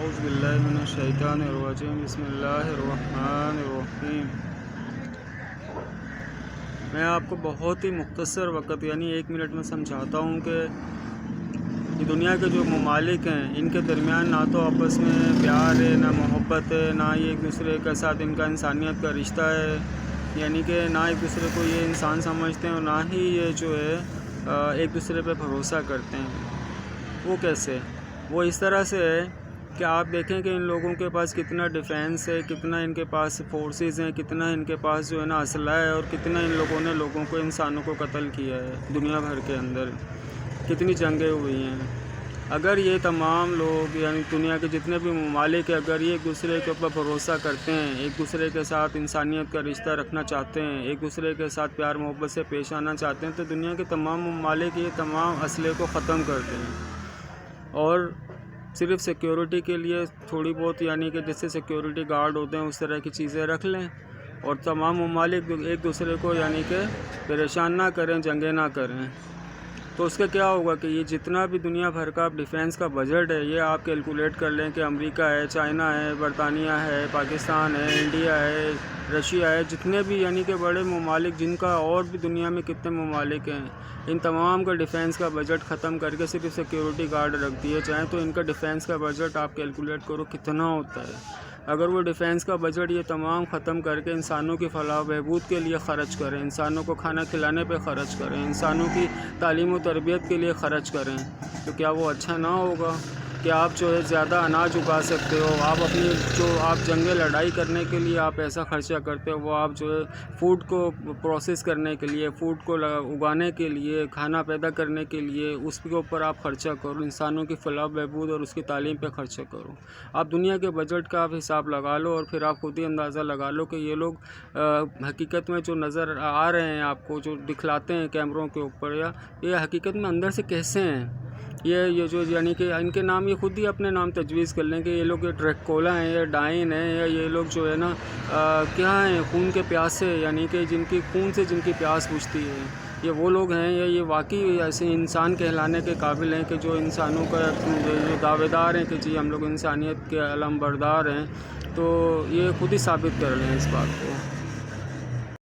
अऊज़ु बिल्लाहि मिनश्शैतानिर्रजीम बिस्मिल्लाहिर्रहमानिर्रहीम। मैं आपको बहुत ही मुख्तसर वक़्त यानी 1 मिनट में समझाता हूँ कि दुनिया के जो ममालिक हैं इनके दरमियान ना तो आपस में प्यार है, ना मोहब्बत है, ना ही एक दूसरे के साथ इनका इंसानियत का रिश्ता है, यानी कि ना एक दूसरे को ये इंसान समझते हैं और ना ही ये जो है एक दूसरे पे भरोसा करते हैं। वो कैसे? वो इस तरह से है कि आप देखें कि इन लोगों के पास कितना डिफेंस है, कितना इनके पास फोर्सेस हैं, कितना इनके पास जो है ना असला है, और कितना इन लोगों ने लोगों को, इंसानों को कत्ल किया है दुनिया भर के अंदर, कितनी जंगें हुई हैं। अगर ये तमाम लोग यानी दुनिया के जितने भी ममालिक हैं, अगर ये एक दूसरे के ऊपर भरोसा करते हैं, एक दूसरे के साथ इंसानियत का रिश्ता रखना चाहते हैं, एक दूसरे के साथ प्यार मोहब्बत से पेश आना चाहते हैं, तो दुनिया के तमाम ममालिक ये तमाम असले को ख़त्म करते हैं और सिर्फ़ सिक्योरिटी के लिए थोड़ी बहुत यानी कि जैसे सिक्योरिटी गार्ड होते हैं उस तरह की चीज़ें रख लें, और तमाम ममालिक एक दूसरे को यानी कि परेशान ना करें, जंगें ना करें। तो उसका क्या होगा कि ये जितना भी दुनिया भर का डिफेंस का बजट है, ये आप कैलकुलेट कर लें कि अमेरिका है, चाइना है, बरतानिया है, पाकिस्तान है, इंडिया है, रशिया है, जितने भी यानी कि बड़े ममालिक जिनका और भी दुनिया में कितने ममालिक हैं, इन तमाम का डिफेंस का बजट ख़त्म करके सिर्फ सिक्योरिटी गार्ड रख दिए जाएँ, तो इनका डिफेंस का बजट आप कैलकुलेट करो कितना होता है। अगर वो डिफेंस का बजट ये तमाम ख़त्म करके इंसानों की फलाह बहबूद के लिए ख़र्च करें, इंसानों को खाना खिलाने पे ख़र्च करें, इंसानों की तालीम व तरबियत के लिए ख़र्च करें, तो क्या वो अच्छा ना होगा? कि आप जो है ज़्यादा अनाज उगा सकते हो, आप अपनी जो आप जंगे लड़ाई करने के लिए आप ऐसा ख़र्चा करते हो, वो आप जो है फ़ूड को प्रोसेस करने के लिए, फ़ूड को उगाने के लिए, खाना पैदा करने के लिए उसके ऊपर आप ख़र्चा करो, इंसानों की फलाह बहबूद और उसकी तालीम पे ख़र्चा करो। आप दुनिया के बजट का आप हिसाब लगा लो और फिर आप खुद ही अंदाज़ा लगा लो कि ये लोग हकीकत में जो नज़र आ रहे हैं आपको, जो दिखलाते हैं कैमरों के ऊपर, या ये हकीकत में अंदर से कैसे हैं। ये जो यानी कि इनके नाम ये खुद ही अपने नाम तजवीज़ कर लें कि ये लोग ड्रैकुला हैं या डाइन हैं, या ये लोग जो है ना क्या हैं, खून के प्यासे, यानी कि जिनकी खून से जिनकी प्यास बुझती है, ये वो लोग हैं, या ये वाकई ऐसे इंसान कहलाने के काबिल हैं कि जो इंसानों का जो दावेदार हैं कि जी हम लोग इंसानियत के अलम बरदार हैं। तो ये खुद ही साबित कर लें इस बात को।